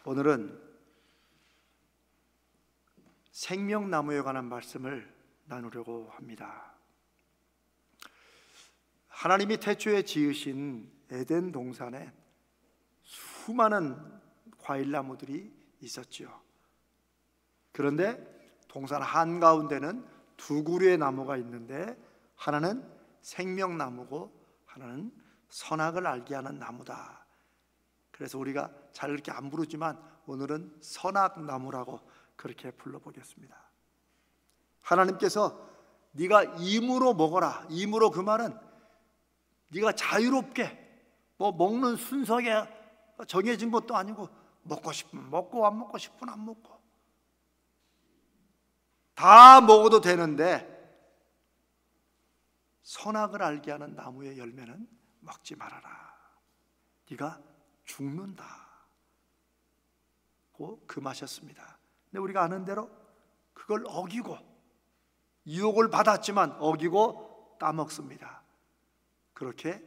오늘은 생명나무에 관한 말씀을 나누려고 합니다. 하나님이 태초에 지으신 에덴 동산에 수많은 과일나무들이 있었죠. 그런데 동산 한가운데는 두 그루의 나무가 있는데 하나는 생명나무고 하나는 선악을 알게 하는 나무다. 그래서 우리가 잘 그렇게 안 부르지만 오늘은 선악나무라고 그렇게 불러보겠습니다. 하나님께서 네가 임으로 먹어라. 임으로 그 말은 네가 자유롭게 먹는 순서가 정해진 것도 아니고 먹고 싶으면 먹고 안 먹고 싶으면 안 먹고 다 먹어도 되는데 선악을 알게 하는 나무의 열매는 먹지 말아라. 네가 죽는다 고 금하셨습니다. 근데 우리가 아는 대로 그걸 어기고 유혹을 받았지만 어기고 따먹습니다. 그렇게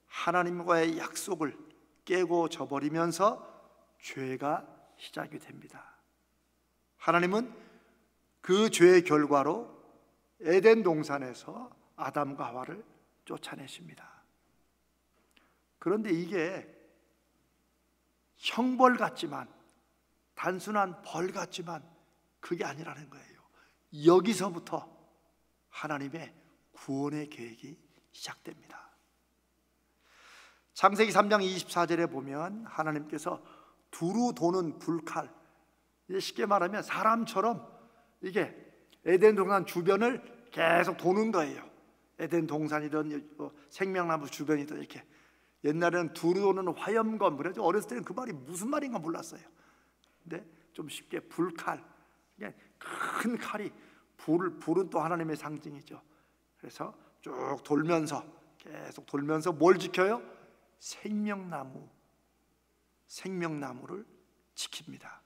하나님과의 약속을 깨고 져버리면서 죄가 시작이 됩니다. 하나님은 그 죄의 결과로 에덴 동산에서 아담과 하와를 쫓아내십니다. 그런데 이게 형벌 같지만, 단순한 벌 같지만 그게 아니라는 거예요. 여기서부터 하나님의 구원의 계획이 시작됩니다. 창세기 3장 24절에 보면 하나님께서 두루 도는 불칼, 쉽게 말하면 사람처럼 이게 에덴 동산 주변을 계속 도는 거예요. 에덴 동산이든 생명나무 주변이든 이렇게. 옛날에는 두루 도는 화염검, 그래서 어렸을 때는 그 말이 무슨 말인가 몰랐어요. 근데 좀 쉽게 불칼, 그냥 큰 칼이, 불은 또 하나님의 상징이죠. 그래서 쭉 돌면서, 계속 돌면서 뭘 지켜요? 생명나무를 지킵니다.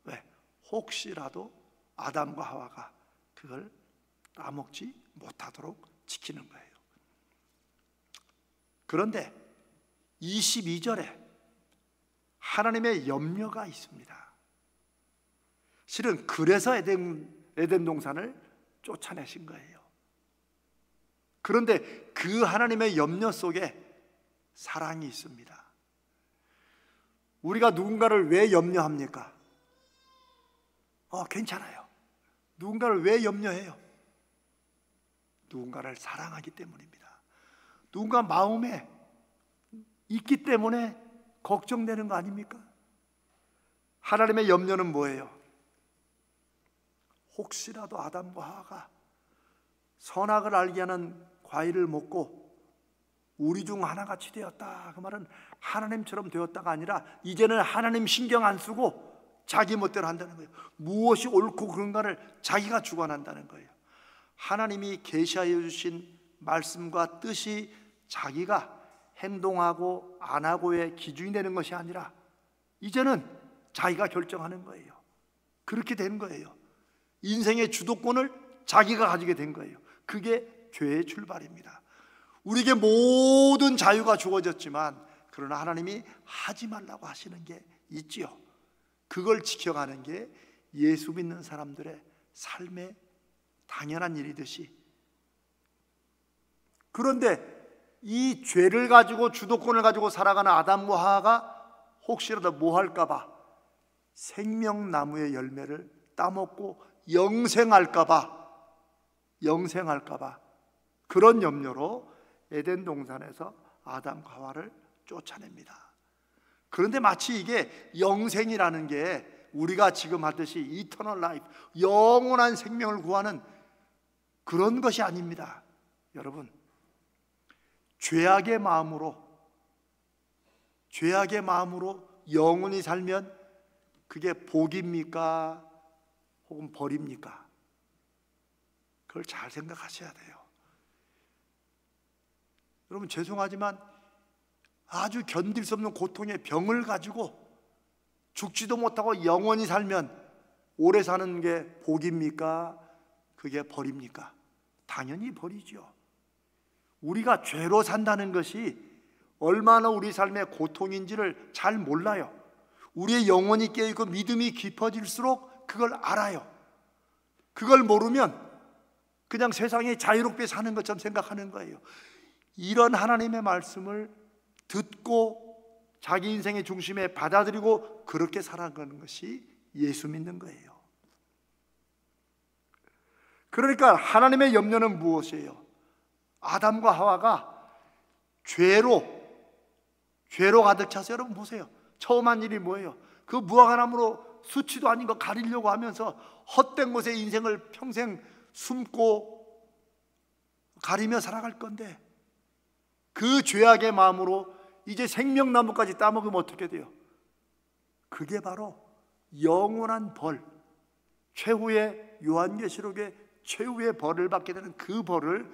왜? 혹시라도 아담과 하와가 그걸 따먹지 못하도록 지키는 거예요. 그런데 22절에 하나님의 염려가 있습니다. 실은 그래서 에덴 동산을 쫓아내신 거예요. 그런데 그 하나님의 염려 속에 사랑이 있습니다. 우리가 누군가를 왜 염려합니까? 괜찮아요. 누군가를 왜 염려해요? 누군가를 사랑하기 때문입니다. 누군가 마음에 있기 때문에 걱정되는 거 아닙니까? 하나님의 염려는 뭐예요? 혹시라도 아담과 하와가 선악을 알게 하는 과일을 먹고 우리 중 하나같이 되었다, 그 말은 하나님처럼 되었다가 아니라 이제는 하나님 신경 안 쓰고 자기 멋대로 한다는 거예요. 무엇이 옳고 그른가를 자기가 주관한다는 거예요. 하나님이 계시하여 주신 말씀과 뜻이 자기가 행동하고 안 하고의 기준이 되는 것이 아니라 이제는 자기가 결정하는 거예요. 그렇게 된 거예요. 인생의 주도권을 자기가 가지게 된 거예요. 그게 죄의 출발입니다. 우리에게 모든 자유가 주어졌지만 그러나 하나님이 하지 말라고 하시는 게 있지요. 그걸 지켜가는 게 예수 믿는 사람들의 삶의 당연한 일이듯이, 그런데 이 죄를 가지고 주도권을 가지고 살아가는 아담과 하와가 혹시라도 뭐 할까 봐, 생명나무의 열매를 따먹고 영생할까 봐 그런 염려로 에덴 동산에서 아담과 하와를 쫓아냅니다. 그런데 마치 이게 영생이라는 게 우리가 지금 하듯이 이터널 라이프, 영원한 생명을 구하는 그런 것이 아닙니다. 여러분, 죄악의 마음으로 영원히 살면 그게 복입니까? 혹은 벌입니까? 그걸 잘 생각하셔야 돼요. 여러분, 죄송하지만 아주 견딜 수 없는 고통의 병을 가지고 죽지도 못하고 영원히 살면 오래 사는 게 복입니까? 그게 벌입니까? 당연히 벌이죠. 우리가 죄로 산다는 것이 얼마나 우리 삶의 고통인지를 잘 몰라요. 우리의 영혼이 깨어있고 믿음이 깊어질수록 그걸 알아요. 그걸 모르면 그냥 세상에 자유롭게 사는 것처럼 생각하는 거예요. 이런 하나님의 말씀을 듣고 자기 인생의 중심에 받아들이고 그렇게 살아가는 것이 예수 믿는 거예요. 그러니까 하나님의 염려는 무엇이에요? 아담과 하와가 죄로 가득 차서, 여러분 보세요. 처음 한 일이 뭐예요? 그 무화과나무로 수치도 아닌 거 가리려고 하면서 헛된 곳에 인생을 평생 숨고 가리며 살아갈 건데, 그 죄악의 마음으로 이제 생명나무까지 따먹으면 어떻게 돼요? 그게 바로 영원한 벌, 최후의 요한계시록의 최후의 벌을 받게 되는 그 벌을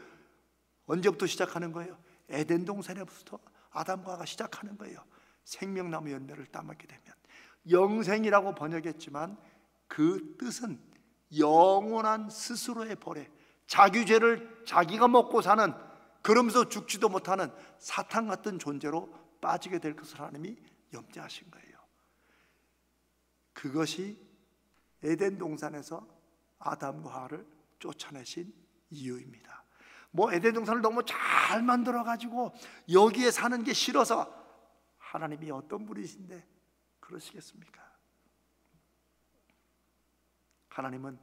언제부터 시작하는 거예요? 에덴 동산에부터 아담과 하와가 시작하는 거예요. 생명나무 열매를 따먹게 되면. 영생이라고 번역했지만 그 뜻은 영원한 스스로의 벌에, 자기 죄를 자기가 먹고 사는, 그러면서 죽지도 못하는 사탄 같은 존재로 빠지게 될 것을 하나님이 염려하신 거예요. 그것이 에덴 동산에서 아담과 하와를 쫓아내신 이유입니다. 뭐 에덴 동산을 너무 잘 만들어 가지고 여기에 사는 게 싫어서, 하나님이 어떤 분이신데 그러시겠습니까? 하나님은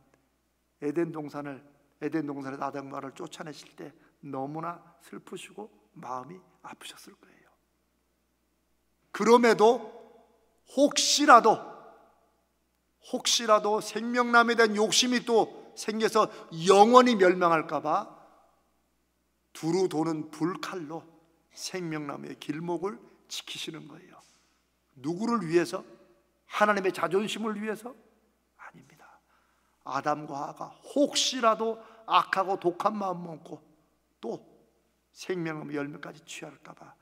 에덴 동산에서 아담과 하와를 쫓아내실 때 너무나 슬프시고 마음이 아프셨을 거예요. 그럼에도 혹시라도 생명나무에 대한 욕심이 또 생겨서 영원히 멸망할까 봐 두루 도는 불칼로 생명나무의 길목을 지키시는 거예요. 누구를 위해서? 하나님의 자존심을 위해서? 아닙니다. 아담과 하와가 혹시라도 악하고 독한 마음 먹고 또 생명나무 열매까지 취할까 봐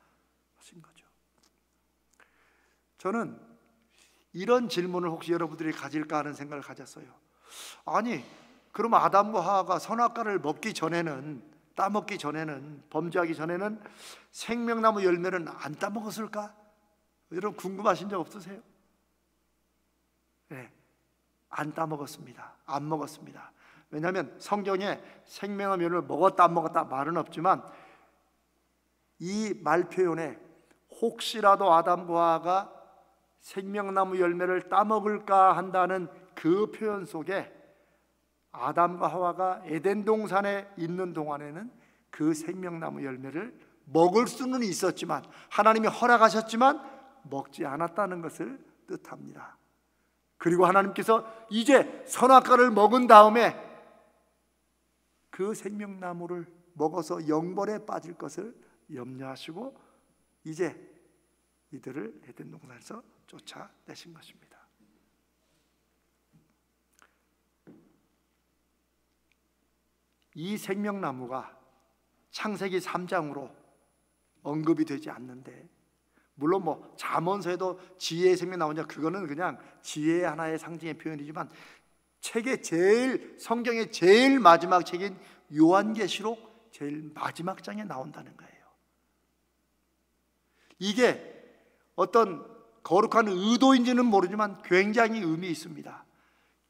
하신 거죠. 저는 이런 질문을 혹시 여러분들이 가질까 하는 생각을 가졌어요. 아니, 그럼 아담과 하와가 선악과를 먹기 전에는, 따먹기 전에는, 범죄하기 전에는 생명나무 열매는 안 따먹었을까? 여러분 궁금하신 적 없으세요? 네, 안 따먹었습니다. 안 먹었습니다. 왜냐하면 성경에 생명나무 열매를 먹었다 안 먹었다 말은 없지만, 이 말 표현에 혹시라도 아담과 하와가 생명나무 열매를 따먹을까 한다는 그 표현 속에 아담과 하와가 에덴 동산에 있는 동안에는 그 생명나무 열매를 먹을 수는 있었지만, 하나님이 허락하셨지만 먹지 않았다는 것을 뜻합니다. 그리고 하나님께서 이제 선악과를 먹은 다음에 그 생명나무를 먹어서 영벌에 빠질 것을 염려하시고 이제 이들을 에덴 동산에서 쫓아내신 것입니다. 이 생명나무가 창세기 3장으로 언급이 되지 않는데, 물론 뭐 잠언서에도 지혜의 생명 나오냐, 그거는 그냥 지혜의 하나의 상징의 표현이지만, 성경의 제일 마지막 책인 요한계시록 제일 마지막 장에 나온다는 거예요. 이게 어떤 거룩한 의도인지는 모르지만 굉장히 의미 있습니다.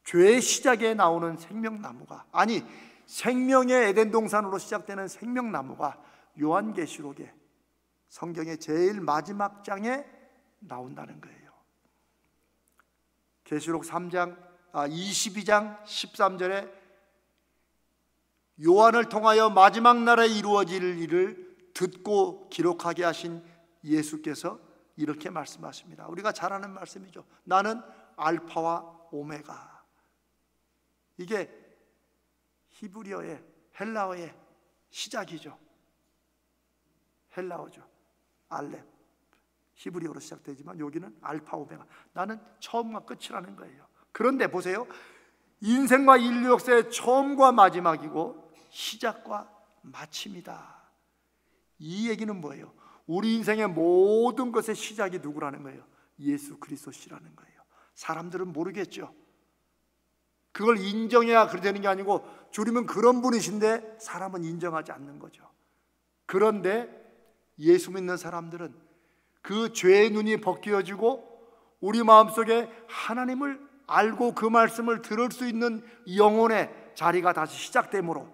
죄의 시작에 나오는 생명나무가, 아니 생명의 에덴 동산으로 시작되는 생명나무가 요한계시록에, 성경의 제일 마지막 장에 나온다는 거예요. 계시록 22장 13절에 요한을 통하여 마지막 날에 이루어질 일을 듣고 기록하게 하신 예수께서 이렇게 말씀하십니다. 우리가 잘 아는 말씀이죠. 나는 알파와 오메가. 이게 히브리어의, 헬라어의 시작이죠. 헬라어죠. 알렙, 히브리어로 시작되지만 여기는 알파 오메가, 나는 처음과 끝이라는 거예요. 그런데 보세요, 인생과 인류 역사의 처음과 마지막이고 시작과 마침이다. 이 얘기는 뭐예요? 우리 인생의 모든 것의 시작이 누구라는 거예요? 예수 그리스도시라는 거예요. 사람들은 모르겠죠. 그걸 인정해야 그렇게 되는 게 아니고, 주님은 그런 분이신데 사람은 인정하지 않는 거죠. 그런데 예수 믿는 사람들은 그 죄의 눈이 벗겨지고 우리 마음속에 하나님을 알고 그 말씀을 들을 수 있는 영혼의 자리가 다시 시작되므로,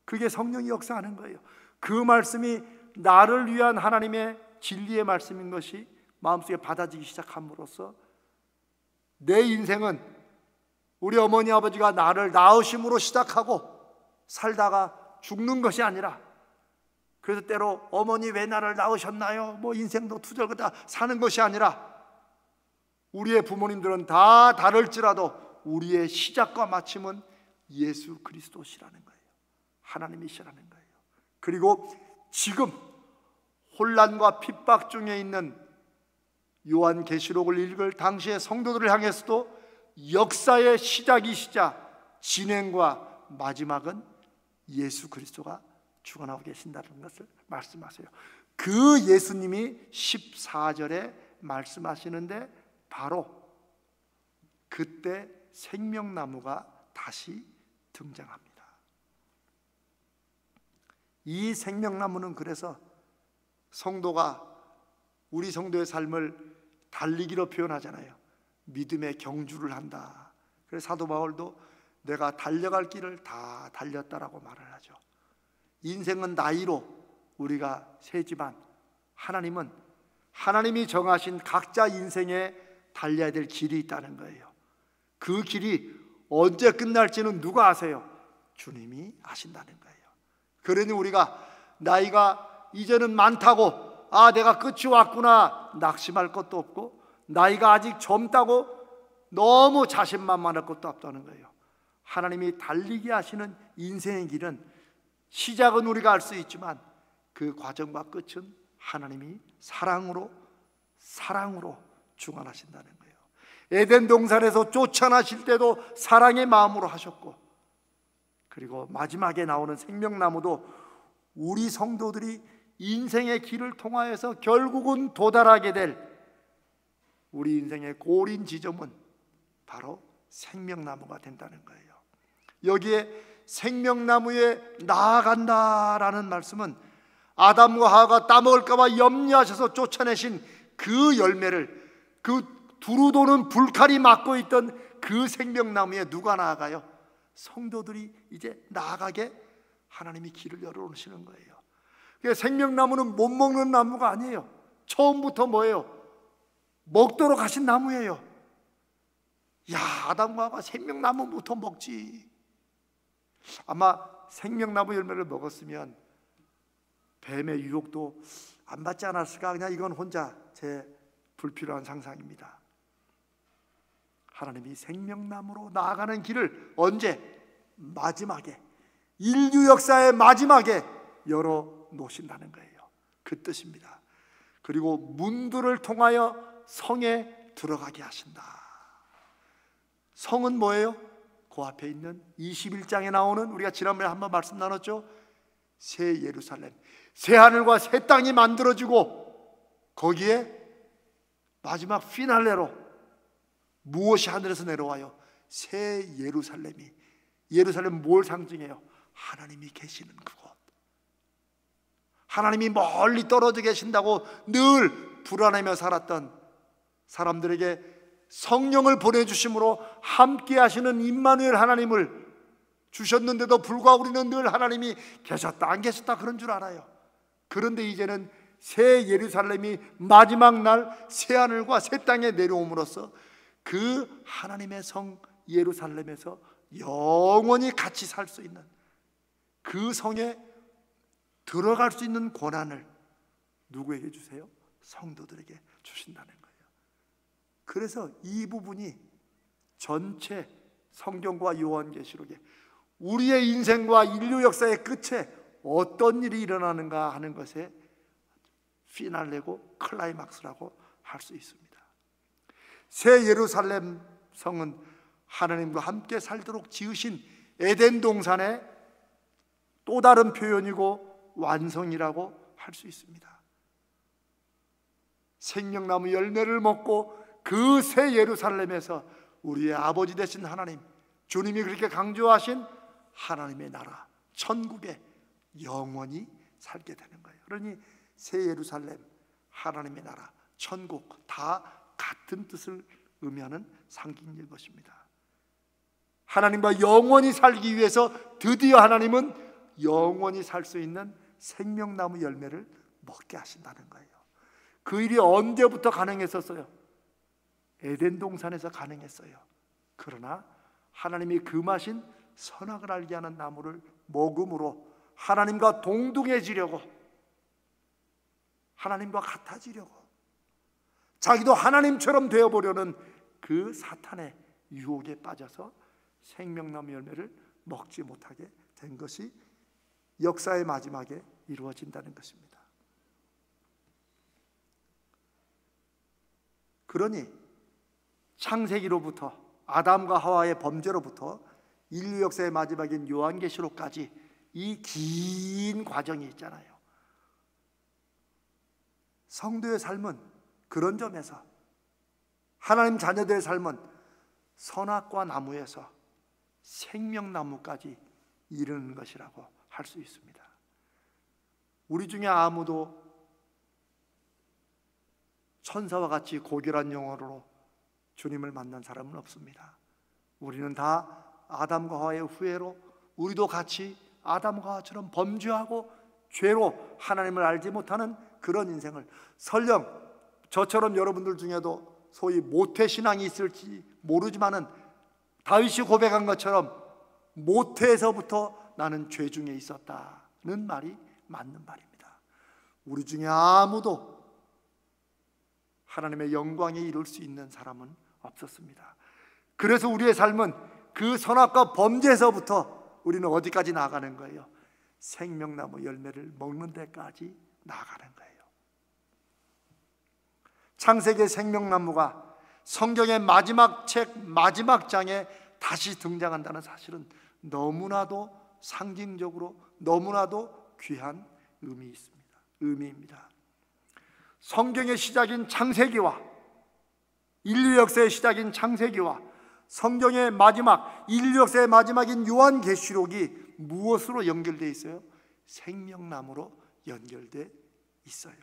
그게 성령이 역사하는 거예요. 그 말씀이 나를 위한 하나님의 진리의 말씀인 것이 마음속에 받아지기 시작함으로써 내 인생은 우리 어머니 아버지가 나를 낳으심으로 시작하고 살다가 죽는 것이 아니라, 그래서 때로 어머니 왜 나를 낳으셨나요? 뭐 인생도 투덜거다 사는 것이 아니라, 우리의 부모님들은 다 다를지라도 우리의 시작과 마침은 예수 그리스도시라는 거예요. 하나님이시라는 거예요. 그리고 지금 혼란과 핍박 중에 있는 요한계시록을 읽을 당시의 성도들을 향해서도 역사의 시작이시자 진행과 마지막은 예수 그리스도가 주관하고 계신다는 것을 말씀하세요. 그 예수님이 14절에 말씀하시는데 바로 그때 생명나무가 다시 등장합니다. 이 생명나무는 그래서 성도가 우리 성도의 삶을 달리기로 표현하잖아요. 믿음의 경주를 한다. 그래서 사도 바울도 내가 달려갈 길을 다 달렸다라고 말을 하죠. 인생은 나이로 우리가 세지만 하나님은 하나님이 정하신 각자 인생에 달려야 될 길이 있다는 거예요. 그 길이 언제 끝날지는 누가 아세요? 주님이 아신다는 거예요. 그러니 우리가 나이가 이제는 많다고 내가 끝이 왔구나 낙심할 것도 없고, 나이가 아직 젊다고 너무 자신만만할 것도 없다는 거예요. 하나님이 달리게 하시는 인생의 길은 시작은 우리가 알 수 있지만 그 과정과 끝은 하나님이 사랑으로 주관하신다는 거예요. 에덴 동산에서 쫓아나실 때도 사랑의 마음으로 하셨고, 그리고 마지막에 나오는 생명나무도 우리 성도들이 인생의 길을 통하여서 결국은 도달하게 될 우리 인생의 고린 지점은 바로 생명나무가 된다는 거예요. 여기에 생명나무에 나아간다라는 말씀은 아담과 하와가 따먹을까 봐 염려하셔서 쫓아내신 그 열매를, 그 두루 도는 불칼이 막고 있던 그 생명나무에 누가 나아가요? 성도들이 이제 나아가게 하나님이 길을 열어놓으시는 거예요. 그러니까 생명나무는 못 먹는 나무가 아니에요. 처음부터 뭐예요? 먹도록 하신 나무예요. 야, 아담과 하와가 생명나무부터 먹지. 아마 생명나무 열매를 먹었으면 뱀의 유혹도 안 받지 않았을까? 그냥 이건 혼자 제 불필요한 상상입니다. 하나님이 생명나무로 나아가는 길을 언제? 마지막에, 인류 역사의 마지막에 열어 놓으신다는 거예요. 그 뜻입니다. 그리고 문들을 통하여 성에 들어가게 하신다. 성은 뭐예요? 그 앞에 있는 21장에 나오는, 우리가 지난번에 한번 말씀 나눴죠? 새 예루살렘, 새 하늘과 새 땅이 만들어지고 거기에 마지막 피날레로 무엇이 하늘에서 내려와요? 새 예루살렘이. 예루살렘 뭘 상징해요? 하나님이 계시는 그곳. 하나님이 멀리 떨어져 계신다고 늘 불안하며 살았던 사람들에게 성령을 보내주심으로 함께 하시는 임마누엘 하나님을 주셨는데도 불구하고 우리는 늘 하나님이 계셨다 안 계셨다 그런 줄 알아요. 그런데 이제는 새 예루살렘이 마지막 날 새 하늘과 새 땅에 내려옴으로써 그 하나님의 성 예루살렘에서 영원히 같이 살 수 있는, 그 성에 들어갈 수 있는 권한을 누구에게 주세요? 성도들에게 주신다는 거예요. 그래서 이 부분이 전체 성경과 요한계시록에 우리의 인생과 인류 역사의 끝에 어떤 일이 일어나는가 하는 것에 피날레고 클라이막스라고 할 수 있습니다. 새 예루살렘 성은 하나님과 함께 살도록 지으신 에덴 동산의 또 다른 표현이고 완성이라고 할 수 있습니다. 생명나무 열매를 먹고 그 새 예루살렘에서 우리의 아버지 되신 하나님, 주님이 그렇게 강조하신 하나님의 나라, 천국에 영원히 살게 되는 거예요. 그러니 새 예루살렘, 하나님의 나라, 천국 다 같은 뜻을 의미하는 상징인 것입니다. 하나님과 영원히 살기 위해서 드디어 하나님은 영원히 살 수 있는 생명나무 열매를 먹게 하신다는 거예요. 그 일이 언제부터 가능했었어요? 에덴 동산에서 가능했어요. 그러나 하나님이 금하신 선악을 알게 하는 나무를 먹음으로 하나님과 동등해지려고, 하나님과 같아지려고, 자기도 하나님처럼 되어보려는 그 사탄의 유혹에 빠져서 생명나무 열매를 먹지 못하게 된 것이 역사의 마지막에 이루어진다는 것입니다. 그러니 창세기로부터 아담과 하와의 범죄로부터 인류 역사의 마지막인 요한계시록까지 이 긴 과정이 있잖아요. 성도의 삶은 그런 점에서, 하나님 자녀들의 삶은 선악과 나무에서 생명나무까지 이르는 것이라고 할 수 있습니다. 우리 중에 아무도 천사와 같이 고결한 영혼으로 주님을 만난 사람은 없습니다. 우리는 다 아담과 하와의 후예로, 우리도 같이 아담과 하와처럼 범죄하고 죄로 하나님을 알지 못하는 그런 인생을, 설령 저처럼 여러분들 중에도 소위 모태신앙이 있을지 모르지만은 다윗이 고백한 것처럼 모태에서부터 나는 죄 중에 있었다는 말이 맞는 말입니다. 우리 중에 아무도 하나님의 영광에 이룰 수 있는 사람은 없었습니다. 그래서 우리의 삶은 그 선악과 범죄에서부터 우리는 어디까지 나아가는 거예요? 생명나무 열매를 먹는 데까지 나아가는 거예요. 창세기의 생명나무가 성경의 마지막 책 마지막 장에 다시 등장한다는 사실은 너무나도 상징적으로 너무나도 귀한 의미입니다. 성경의 시작인 창세기와 인류 역사의 시작인 창세기와 성경의 마지막, 인류 역사의 마지막인 요한계시록이 무엇으로 연결되어 있어요? 생명나무로 연결되어 있어요.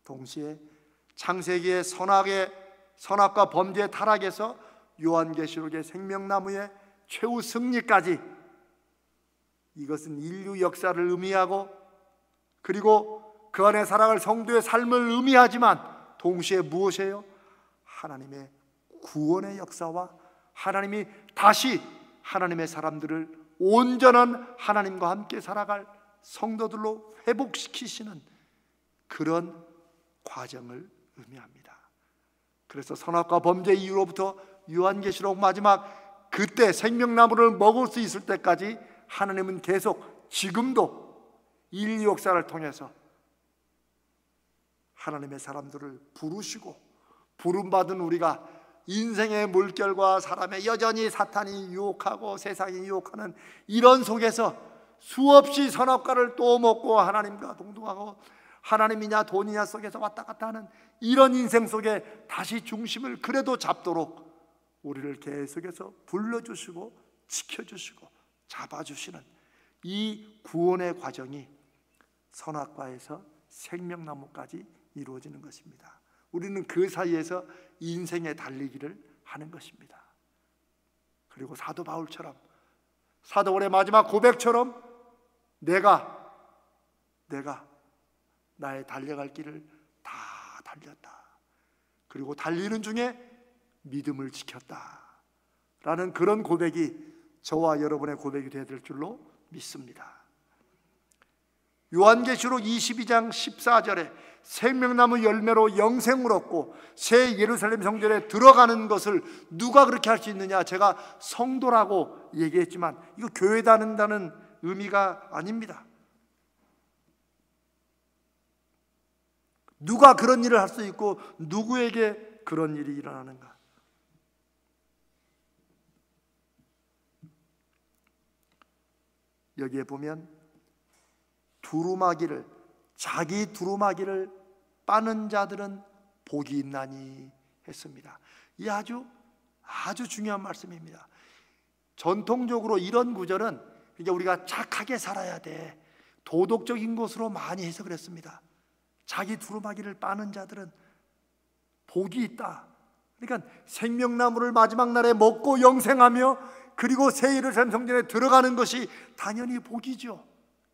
동시에 창세기의 선악과 범죄의 타락에서 요한계시록의 생명나무의 최후 승리까지, 이것은 인류 역사를 의미하고 그리고 그 안에 살아갈 성도의 삶을 의미하지만 동시에 무엇이에요? 하나님의 구원의 역사와 하나님이 다시 하나님의 사람들을 온전한 하나님과 함께 살아갈 성도들로 회복시키시는 그런 과정을 의미합니다. 그래서 선악과 범죄 이후로부터 요한계시록 마지막 그때 생명나무를 먹을 수 있을 때까지 하나님은 계속 지금도 인류 역사를 통해서 하나님의 사람들을 부르시고, 부름받은 우리가 인생의 물결과 사람의 여전히 사탄이 유혹하고 세상이 유혹하는 이런 속에서 수없이 선악과를 또 먹고 하나님과 동등하고 하나님이냐 돈이냐 속에서 왔다 갔다 하는 이런 인생 속에 다시 중심을 그래도 잡도록 우리를 계속해서 불러주시고 지켜주시고 잡아주시는 이 구원의 과정이 선악과에서 생명나무까지 이루어지는 것입니다. 우리는 그 사이에서 인생의 달리기를 하는 것입니다. 그리고 사도 바울처럼, 사도 바울의 마지막 고백처럼 내가 나의 달려갈 길을 다 달렸다. 그리고 달리는 중에 믿음을 지켰다. 라는 그런 고백이 저와 여러분의 고백이 되어야 될 줄로 믿습니다. 요한계시록 22장 14절에 생명나무 열매로 영생을 얻고 새 예루살렘 성전에 들어가는 것을 누가 그렇게 할 수 있느냐? 제가 성도라고 얘기했지만 이거 교회 다닌다는 의미가 아닙니다. 누가 그런 일을 할 수 있고 누구에게 그런 일이 일어나는가? 여기에 보면 자기 두루마기를 빠는 자들은 복이 있나니 했습니다. 이 아주 중요한 말씀입니다. 전통적으로 이런 구절은 그러니까 우리가 착하게 살아야 돼, 도덕적인 것으로 많이 해석을 했습니다. 자기 두루마기를 빠는 자들은 복이 있다. 그러니까 생명나무를 마지막 날에 먹고 영생하며 그리고 새 예루살렘 성전에 들어가는 것이 당연히 복이죠.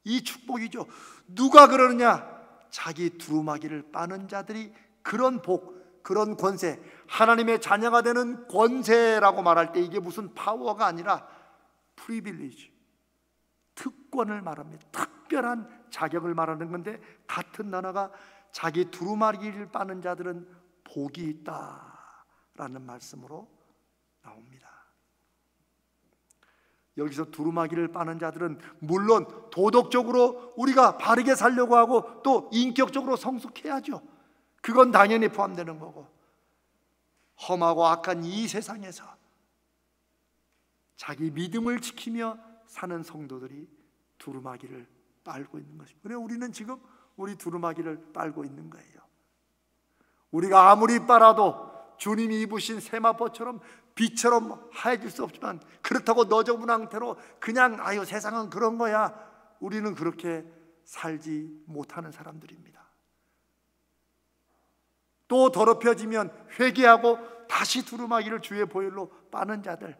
이 축복이죠. 누가 그러느냐? 자기 두루마기를 빠는 자들이 그런 복, 그런 권세, 하나님의 자녀가 되는 권세라고 말할 때 이게 무슨 파워가 아니라 프리빌리지, 특권을 말합니다. 특별한 자격을 말하는 건데, 같은 단어가 자기 두루마기를 빠는 자들은 복이 있다라는 말씀으로 나옵니다. 여기서 두루마기를 빠는 자들은 물론 도덕적으로 우리가 바르게 살려고 하고 또 인격적으로 성숙해야죠. 그건 당연히 포함되는 거고, 험하고 악한 이 세상에서 자기 믿음을 지키며 사는 성도들이 두루마기를 빨고 있는 것입니다. 그래, 우리는 지금 우리 두루마기를 빨고 있는 거예요. 우리가 아무리 빨아도 주님이 입으신 세마포처럼 빛처럼 하얘질 수 없지만, 그렇다고 너저분 상태로 그냥 아유 세상은 그런 거야, 우리는 그렇게 살지 못하는 사람들입니다. 또 더럽혀지면 회개하고 다시 두루마기를 주의 보혈로 빠는 자들,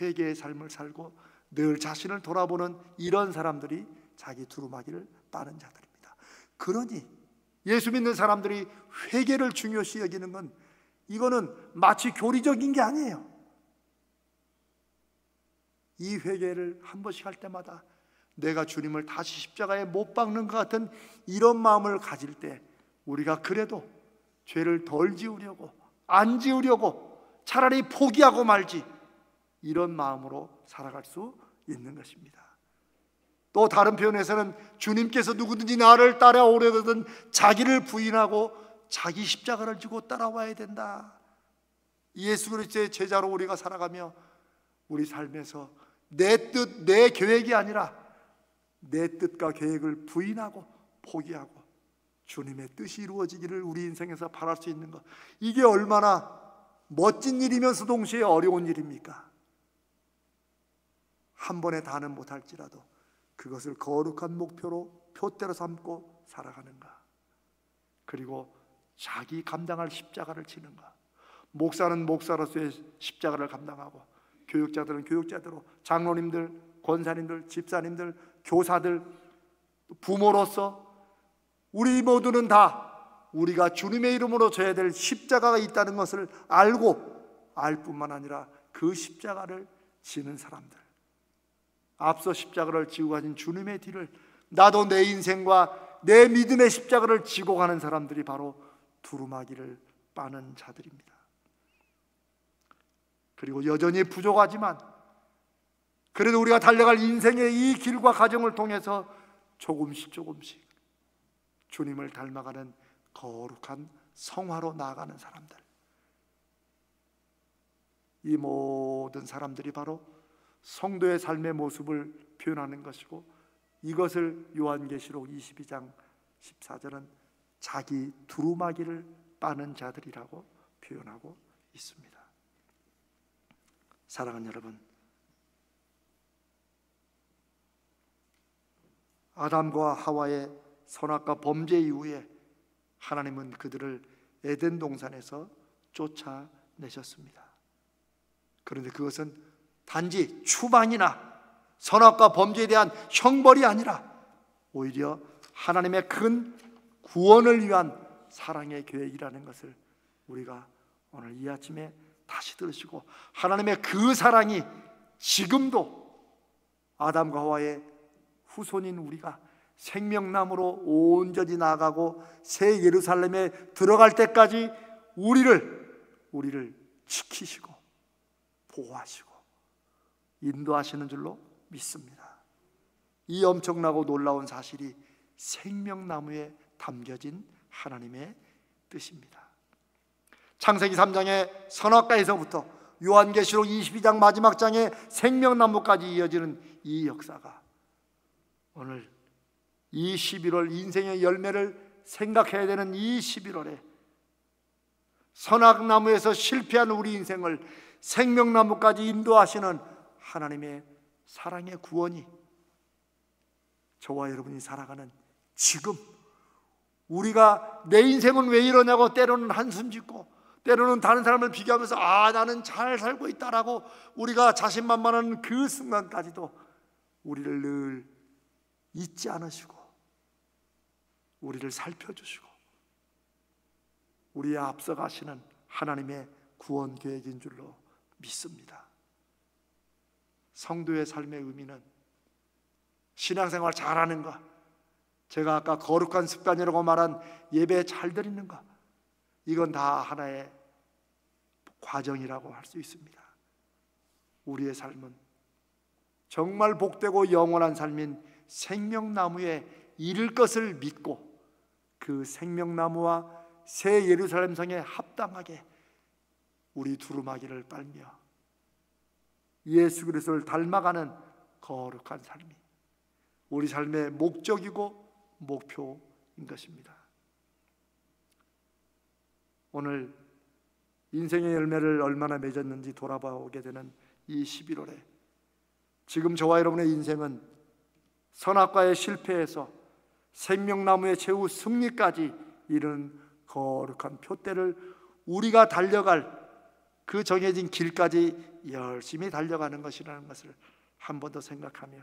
회개의 삶을 살고 늘 자신을 돌아보는 이런 사람들이 자기 두루마기를 빠는 자들입니다. 그러니 예수 믿는 사람들이 회개를 중요시 여기는 건, 이거는 마치 교리적인 게 아니에요. 이 회개를 한 번씩 할 때마다 내가 주님을 다시 십자가에 못 박는 것 같은 이런 마음을 가질 때, 우리가 그래도 죄를 덜 지으려고, 안 지으려고, 차라리 포기하고 말지, 이런 마음으로 살아갈 수 있는 것입니다. 또 다른 표현에서는 주님께서 누구든지 나를 따라오려거든 자기를 부인하고 자기 십자가를 지고 따라와야 된다. 예수 그리스도의 제자로 우리가 살아가며 우리 삶에서 내 뜻, 내 계획이 아니라 내 뜻과 계획을 부인하고 포기하고 주님의 뜻이 이루어지기를 우리 인생에서 바랄 수 있는 것, 이게 얼마나 멋진 일이면서 동시에 어려운 일입니까? 한 번에 다는 못할지라도 그것을 거룩한 목표로 표대로 삼고 살아가는가, 그리고 자기 감당할 십자가를 지는가. 목사는 목사로서의 십자가를 감당하고, 교육자들은 교육자대로, 장로님들, 권사님들, 집사님들, 교사들, 부모로서 우리 모두는 다 우리가 주님의 이름으로 져야 될 십자가가 있다는 것을 알고, 알 뿐만 아니라 그 십자가를 지는 사람들, 앞서 십자가를 지고 가신 주님의 뒤를 나도 내 인생과 내 믿음의 십자가를 지고 가는 사람들이 바로 두루마기를 빠는 자들입니다. 그리고 여전히 부족하지만 그래도 우리가 달려갈 인생의 이 길과 과정을 통해서 조금씩 주님을 닮아가는 거룩한 성화로 나아가는 사람들, 이 모든 사람들이 바로 성도의 삶의 모습을 표현하는 것이고, 이것을 요한계시록 22장 14절은 자기 두루마기를 빠는 자들이라고 표현하고 있습니다. 사랑하는 여러분, 아담과 하와의 선악과 범죄 이후에 하나님은 그들을 에덴 동산에서 쫓아내셨습니다. 그런데 그것은 단지 추방이나 선악과 범죄에 대한 형벌이 아니라 오히려 하나님의 큰 구원을 위한 사랑의 계획이라는 것을 우리가 오늘 이 아침에 다시 들으시고, 하나님의 그 사랑이 지금도 아담과 하와의 후손인 우리가 생명나무로 온전히 나아가고 새 예루살렘에 들어갈 때까지 우리를 지키시고 보호하시고 인도하시는 줄로 믿습니다. 이 엄청나고 놀라운 사실이 생명나무에 담겨진 하나님의 뜻입니다. 창세기 3장의 선악과에서부터 요한계시록 22장 마지막 장의 생명나무까지 이어지는 이 역사가 오늘 이 11월, 인생의 열매를 생각해야 되는 이 11월에 선악나무에서 실패한 우리 인생을 생명나무까지 인도하시는 하나님의 사랑의 구원이 저와 여러분이 살아가는 지금 우리가 내 인생은 왜 이러냐고 때로는 한숨 짓고 때로는 다른 사람을 비교하면서 나는 잘 살고 있다라고 우리가 자신만만한 그 순간까지도 우리를 늘 잊지 않으시고 우리를 살펴주시고 우리의 앞서가시는 하나님의 구원 계획인 줄로 믿습니다. 성도의 삶의 의미는 신앙생활 잘하는 것, 제가 아까 거룩한 습관이라고 말한 예배 잘 드리는 것, 이건 다 하나의 과정이라고 할 수 있습니다. 우리의 삶은 정말 복되고 영원한 삶인 생명나무에 이를 것을 믿고 그 생명나무와 새 예루살렘 성에 합당하게 우리 두루마기를 빨며 예수 그리스도를 닮아가는 거룩한 삶이 우리 삶의 목적이고 목표인 것입니다. 오늘 인생의 열매를 얼마나 맺었는지 돌아보게 되는 이 11월에 지금 저와 여러분의 인생은 선악과의 실패에서 생명나무의 최후 승리까지 이르는 거룩한 표대를 우리가 달려갈 그 정해진 길까지 열심히 달려가는 것이라는 것을 한 번 더 생각하며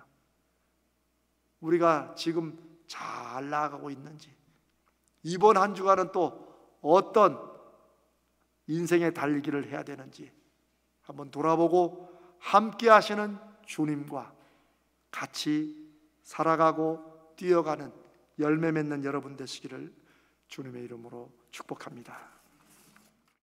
우리가 지금 잘 나아가고 있는지, 이번 한 주간은 또 어떤 인생의 달리기를 해야 되는지 한번 돌아보고 함께 하시는 주님과 같이 살아가고 뛰어가는 열매 맺는 여러분 되시기를 주님의 이름으로 축복합니다.